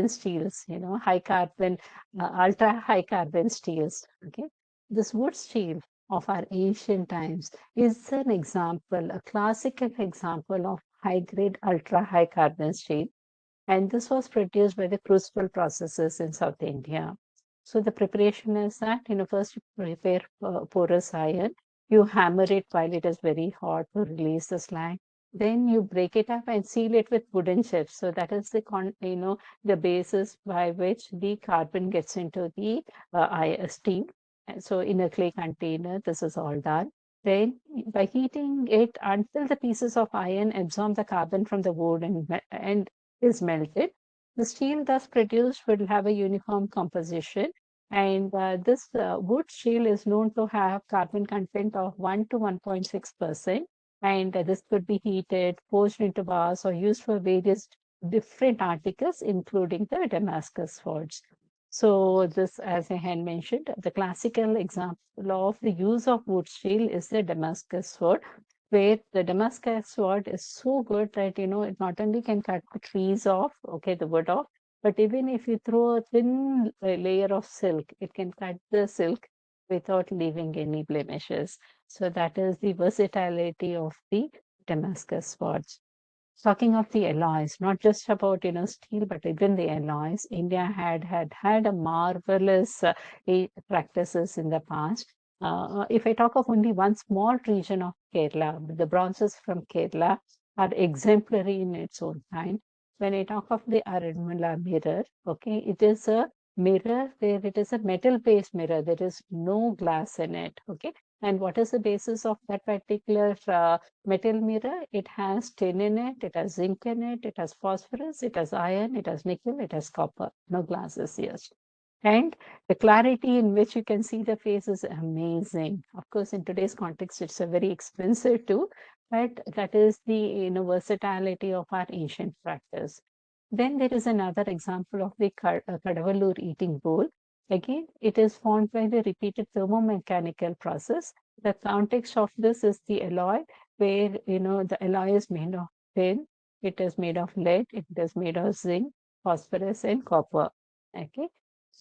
steels, high carbon, ultra high carbon steels. Okay, this wood steel of our ancient times is an example, a classical example of high grade ultra high carbon steel. And this was produced by the crucible processes in South India. So the preparation is that, first you prepare porous iron, you hammer it while it is very hot to release the slag. Then you break it up and seal it with wooden chips. So that is the basis by which the carbon gets into the steel. And so in a clay container, this is all done. Then by heating it until the pieces of iron absorb the carbon from the wood and is melted, the steel thus produced will have a uniform composition. And this wood steel is known to have carbon content of 1 to 1.6%. And this could be heated, forged into bars, or used for various different articles, including the Damascus forge. So this, as I had mentioned, the classical example of the use of wood steel is the Damascus sword, where the Damascus sword is so good that it not only can cut the trees off, okay, the wood off, but even if you throw a thin layer of silk, it can cut the silk without leaving any blemishes. So that is the versatility of the Damascus swords. Talking of the alloys, not just about steel, but even the alloys, India had a marvelous practices in the past. If I talk of only one small region of Kerala, the bronzes from Kerala are exemplary in its own kind. When I talk of the Aranmula mirror, okay, it is a mirror where it is a metal-based mirror. There is no glass in it, okay. And what is the basis of that particular metal mirror? It has tin in it, it has zinc in it, it has phosphorus, it has iron, it has nickel, it has copper. No glass is used. And the clarity in which you can see the face is amazing. Of course, in today's context, it's a very expensive too, but that is the versatility of our ancient practice. Then there is another example of the Kadavalur eating bowl. Again, it is formed by the repeated thermomechanical process. The context of this is the alloy, where the alloy is made of tin, it is made of lead, it is made of zinc, phosphorus, and copper. Okay.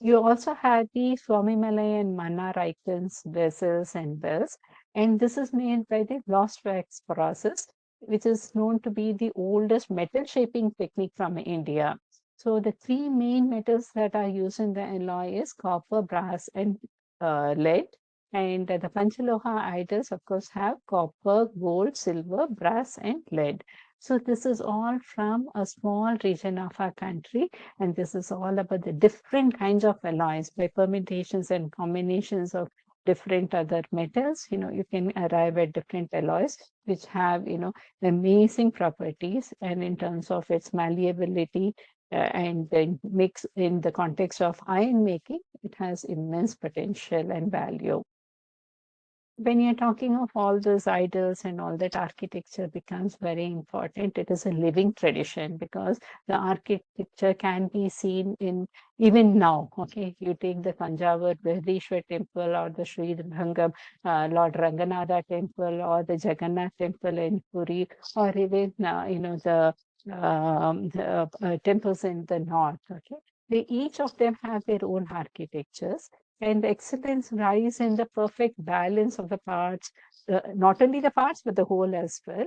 You also have the Swamimalai and Mannar icons, vessels, and bells, and this is made by the gloss wax process, which is known to be the oldest metal shaping technique from India. So the three main metals that are used in the alloy is copper, brass, and lead. And the Panchaloha idols, of course, have copper, gold, silver, brass, and lead. So this is all from a small region of our country, and this is all about the different kinds of alloys by permutations and combinations of different other metals. You can arrive at different alloys which have, amazing properties, and in terms of its malleability, and then mix in the context of iron making, it has immense potential and value. When you're talking of all those idols and all that, architecture becomes very important. It is a living tradition because the architecture can be seen in even now. Okay, you take the Tanjavur Brihadishwar temple or the Sri Rangam Lord Ranganatha temple or the Jagannath temple in Puri, or even the temples in the north. Okay, each of them have their own architectures, and the excellence lies in the perfect balance of the parts, not only the parts, but the whole as well.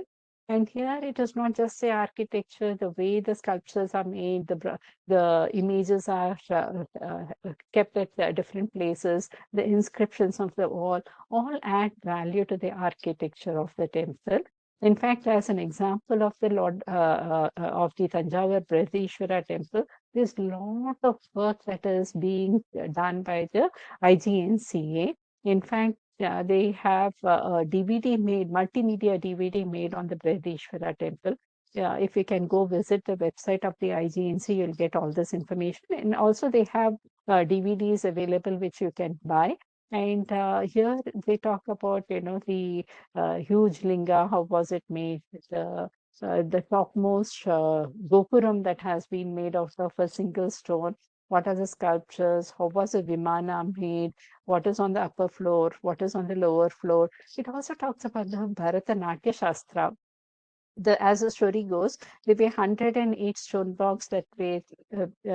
And here it is not just the architecture, the way the sculptures are made, the images are kept at different places, the inscriptions of the wall, all add value to the architecture of the temple. In fact, as an example of the of the Tanjavur Brihadishwara temple, there's a lot of work that is being done by the IGNCA. In fact, they have a DVD made, multimedia DVD made on the Brihadishwara temple. If you can go visit the website of the IGNC, you'll get all this information. And also they have DVDs available which you can buy. And here they talk about, the huge linga, how was it made, the topmost gopuram that has been made out of a single stone. What are the sculptures? How was the Vimana made? What is on the upper floor? What is on the lower floor? It also talks about the Bharatanatyam Shastra. As the story goes, there were 108 stone blocks that were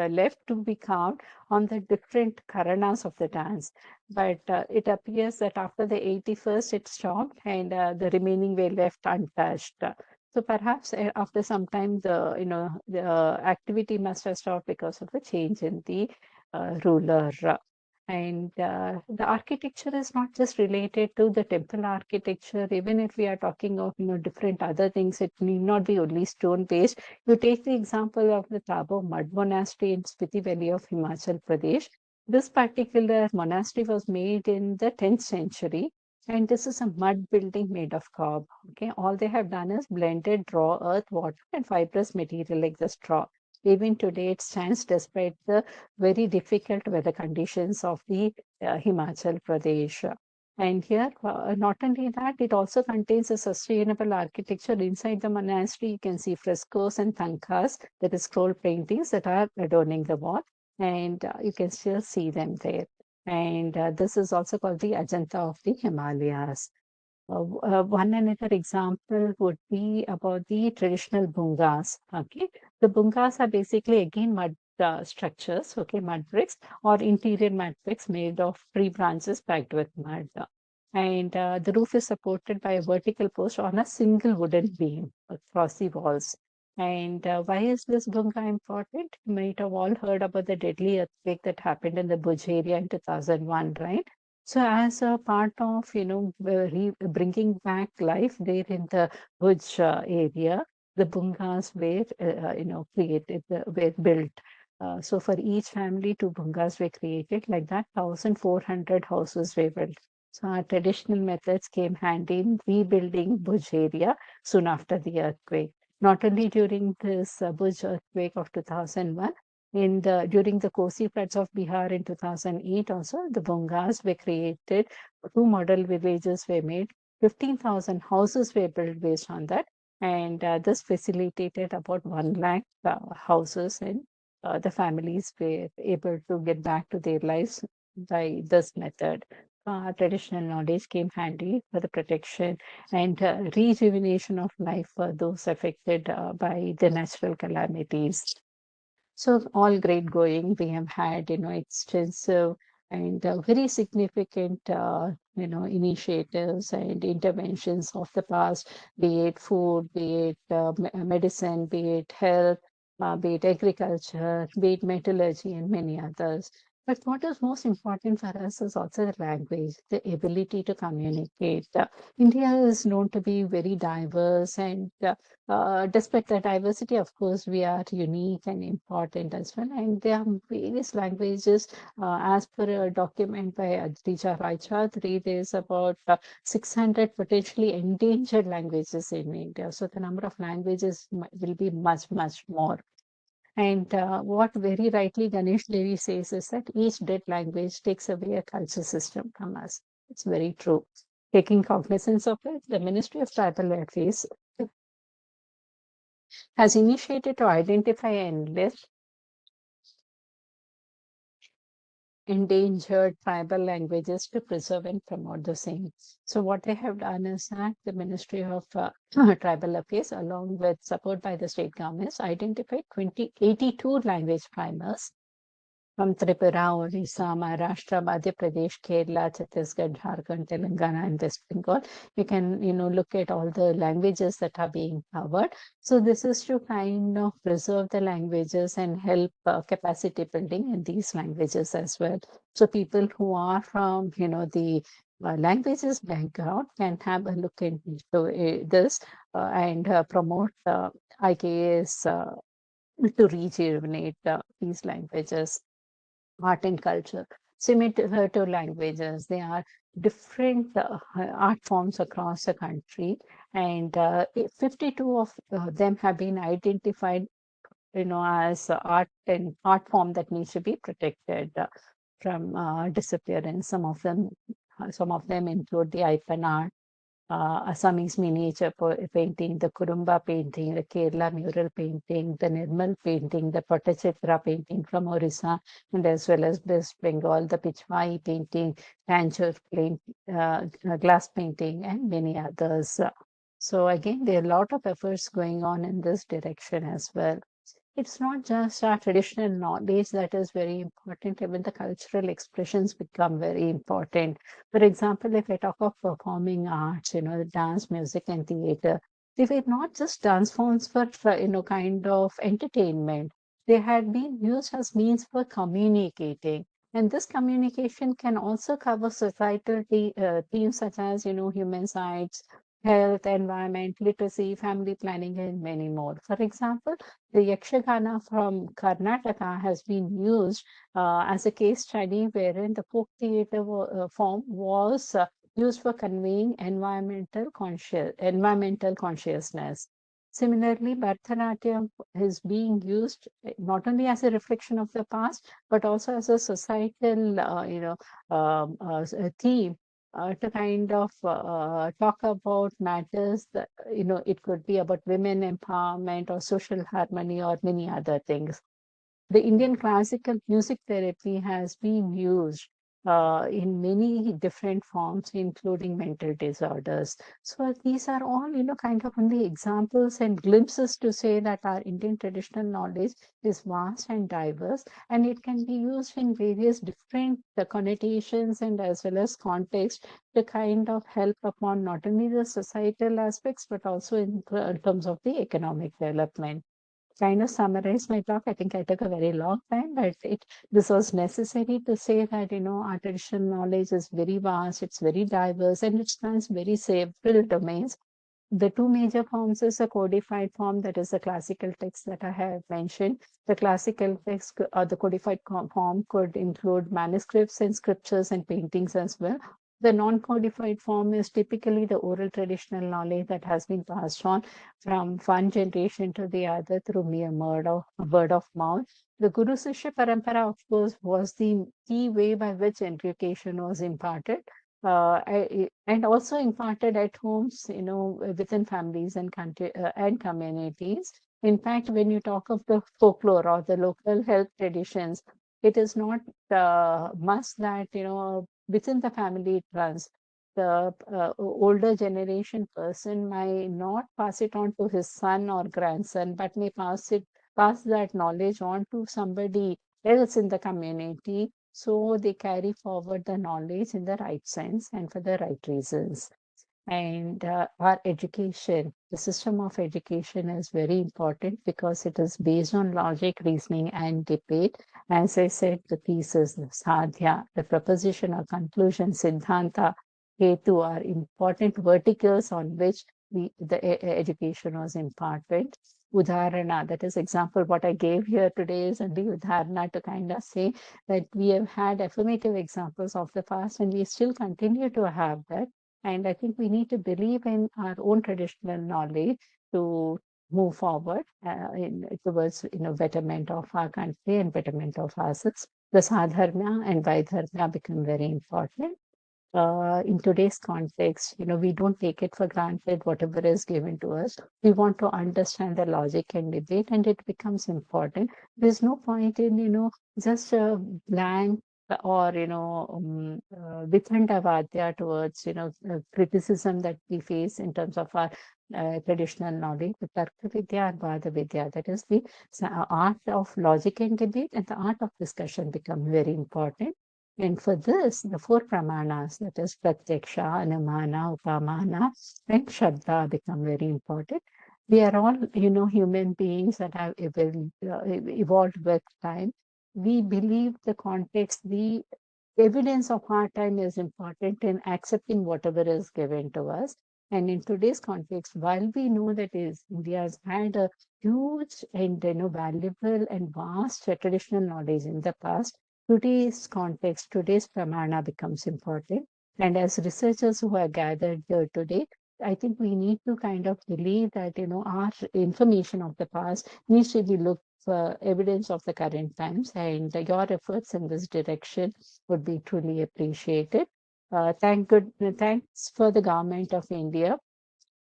left to be carved on the different karanas of the dance. But it appears that after the 81st, it stopped, and the remaining were left untouched. So perhaps after some time, the activity must have stopped because of a change in the ruler. And the architecture is not just related to the temple architecture. Even if we are talking of different other things, it need not be only stone based. You take the example of the Tabo Mud Monastery in Spiti Valley of Himachal Pradesh. This particular monastery was made in the 10th century, and this is a mud building made of cob. Okay, all they have done is blended raw earth, water, and fibrous material like the straw. Even today, it stands despite the very difficult weather conditions of the Himachal Pradesh. And here, not only that, it also contains a sustainable architecture. Inside the monastery, you can see frescoes and tankas, that is scroll paintings that are adorning the wall, and you can still see them there. And this is also called the Ajanta of the Himalayas. One another example would be about the traditional bungas. Okay, the bungas are basically again mud structures. Okay, mud bricks or interior mud bricks made of tree branches packed with mud. And the roof is supported by a vertical post on a single wooden beam across the walls. And why is this bunga important? You might have all heard about the deadly earthquake that happened in the Bhuj area in 2001, right? So as a part of, bringing back life there in the Bhuj area, the bungas were, created, were built. So for each family, 2 bungas were created. Like that, 1,400 houses were built. So our traditional methods came handy in rebuilding Bhuj area soon after the earthquake. Not only during this Bhuj earthquake of 2001, during the Kosi floods of Bihar in 2008 also, the bungas were created, 2 model villages were made, 15,000 houses were built based on that, and this facilitated about 1 lakh houses, and the families were able to get back to their lives by this method. Traditional knowledge came handy for the protection and rejuvenation of life for those affected by the natural calamities. So all great going. We have had, extensive and very significant, initiatives and interventions of the past, be it food, be it medicine, be it health, be it agriculture, be it metallurgy, and many others. But what is most important for us is also the language, the ability to communicate. India is known to be very diverse, and despite the diversity, of course, we are unique and important as well. And there are various languages. As per a document by Adrija Raichadri, there's about 600 potentially endangered languages in India. So the number of languages will be much, much more. And what very rightly Ganesh Devi says is that each dead language takes away a culture system from us. It's very true. Taking cognizance of it, the Ministry of Tribal Affairs has initiated to identify and list endangered tribal languages to preserve and promote the same. So what they have done is that the Ministry of Tribal Affairs, along with support by the state governments, identified 82 language primers from Tripura, Orissa, Maharashtra, Madhya Pradesh, Kerala, Chhattisgarh, Jharkhand, Telangana, and West Bengal. You can, look at all the languages that are being covered. So this is to kind of preserve the languages and help capacity building in these languages as well. So people who are from, the languages background can have a look into this and promote IKS to rejuvenate these languages. Art and culture. Similar to languages, there are different art forms across the country, and 52 of them have been identified, as art form that needs to be protected from disappearance. Some of them include the Ipan art, Assamese miniature painting, the Kurumba painting, the Kerala mural painting, the Nirmal painting, the Patachitra painting from Orissa, and as well as West Bengal, the Pichwai painting, Tanjore glass painting, and many others. So again, there are a lot of efforts going on in this direction as well. It's not just our traditional knowledge that is very important, even the cultural expressions become very important. For example, if I talk of performing arts, the dance, music, and theater, they were not just dance forms for, kind of entertainment. They had been used as means for communicating. And this communication can also cover societal themes such as, human rights, health, environment, literacy, family planning, and many more. For example, the Yakshagana from Karnataka has been used as a case study wherein the folk theatre form was used for conveying environmental consciousness. Similarly, Bharatanatyam is being used not only as a reflection of the past, but also as a societal, theme to kind of talk about matters that, it could be about women empowerment or social harmony or many other things. The Indian classical music therapy has been used in many different forms, including mental disorders. So these are all, kind of only examples and glimpses to say that our Indian traditional knowledge is vast and diverse, and it can be used in various different connotations and as well as context to kind of help upon not only the societal aspects, but also in terms of the economic development. Kind of summarize my talk. I think I took a very long time, but this was necessary to say that, our traditional knowledge is very vast, it's very diverse, and it spans very several domains. The two major forms is a codified form, that is the classical text that I have mentioned. The classical text or the codified form could include manuscripts and scriptures and paintings as well. The non-codified form is typically the oral traditional knowledge that has been passed on from one generation to the other through mere word of mouth. The Guru Sishya Parampara, of course, was the key way by which education was imparted. And also imparted at homes, within families and country and communities. In fact, when you talk of the folklore or the local health traditions, it is not must that, within the family it runs. The older generation person might not pass it on to his son or grandson, but may pass that knowledge on to somebody else in the community, so they carry forward the knowledge in the right sense and for the right reasons. And our education, the system of education is very important because it is based on logic, reasoning, and debate. As I said, the thesis, the sadhya, the proposition or conclusion, siddhanta, hetu are important verticals on which the education was imparted. Udharana, that is example, what I gave here today is only udharana to kind of say that we have had affirmative examples of the past and we still continue to have that. And I think we need to believe in our own traditional knowledge to move forward towards betterment of our country and betterment of ourselves. The sadharma and vaidharma become very important. In today's context, we don't take it for granted, whatever is given to us. We want to understand the logic and debate, and it becomes important. There's no point in, just a blank or, Vithandavadya towards, criticism that we face in terms of our traditional knowledge. The Tarka Vidya and Vada Vidya, that is the art of logic and debate and the art of discussion become very important. And for this, the four pramanas, that is pratyaksha, anumana, upamana, and shraddha become very important. We are all, human beings that have evolved with time. We believe the context, the evidence of our time is important in accepting whatever is given to us. And in today's context, while we know that India has had a huge and valuable and vast traditional knowledge in the past, today's context, today's pramana becomes important. And as researchers who are gathered here today, I think we need to kind of believe that our information of the past needs to be looked for evidence of the current times, and your efforts in this direction would be truly appreciated. Thanks for the government of India.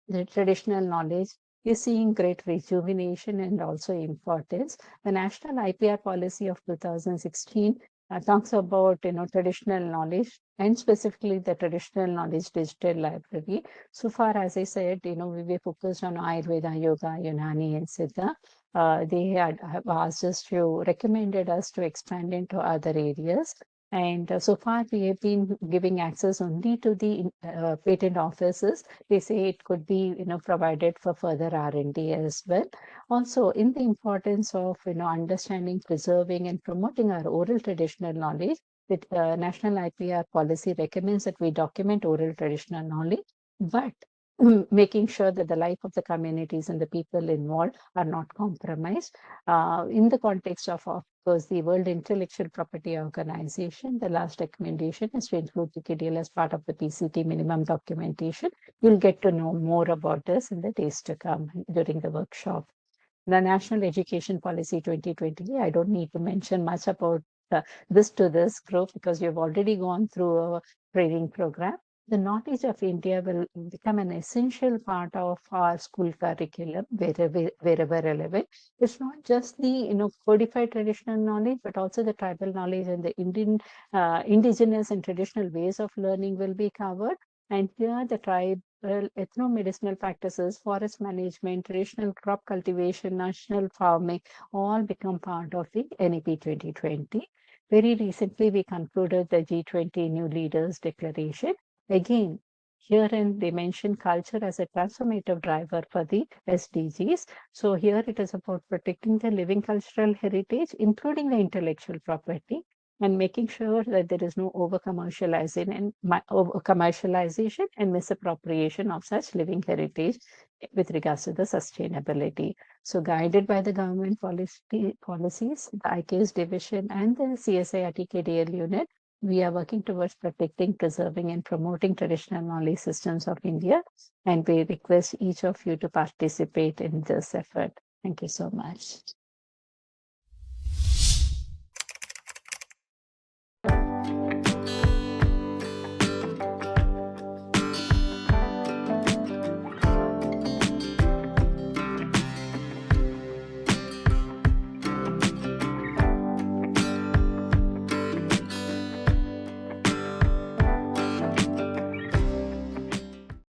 The traditional knowledge is seeing great rejuvenation and also importance. The National IPR policy of 2016 talks about traditional knowledge and specifically the traditional knowledge digital library. So far, as I said, we were focused on Ayurveda, Yoga, Unani, and Siddha. They have asked us to recommended us to expand into other areas. And so far, we have been giving access only to the patent offices. They say it could be, provided for further R&D as well. Also, in the importance of, understanding, preserving, and promoting our oral traditional knowledge, the National IPR policy recommends that we document oral traditional knowledge, but making sure that the life of the communities and the people involved are not compromised. In the context of course, the World Intellectual Property Organization, the last recommendation is to include Wikidata as part of the PCT minimum documentation. You'll get to know more about this in the days to come during the workshop. The National Education Policy 2020, I don't need to mention much about this group because you've already gone through a training program. The knowledge of India will become an essential part of our school curriculum wherever relevant. It's not just the codified traditional knowledge, but also the tribal knowledge and the indigenous and traditional ways of learning will be covered. And here the tribal ethno-medicinal practices, forest management, traditional crop cultivation, national farming, all become part of the NEP 2020. Very recently, we concluded the G20 New Leaders Declaration. Again, herein they mention culture as a transformative driver for the SDGs. So here it is about protecting the living cultural heritage, including the intellectual property, and making sure that there is no over-commercialization and misappropriation of such living heritage with regards to the sustainability. So guided by the government policies, the IKS division and the CSI TKDL unit, we are working towards protecting, preserving, and promoting traditional knowledge systems of India. And we request each of you to participate in this effort. Thank you so much.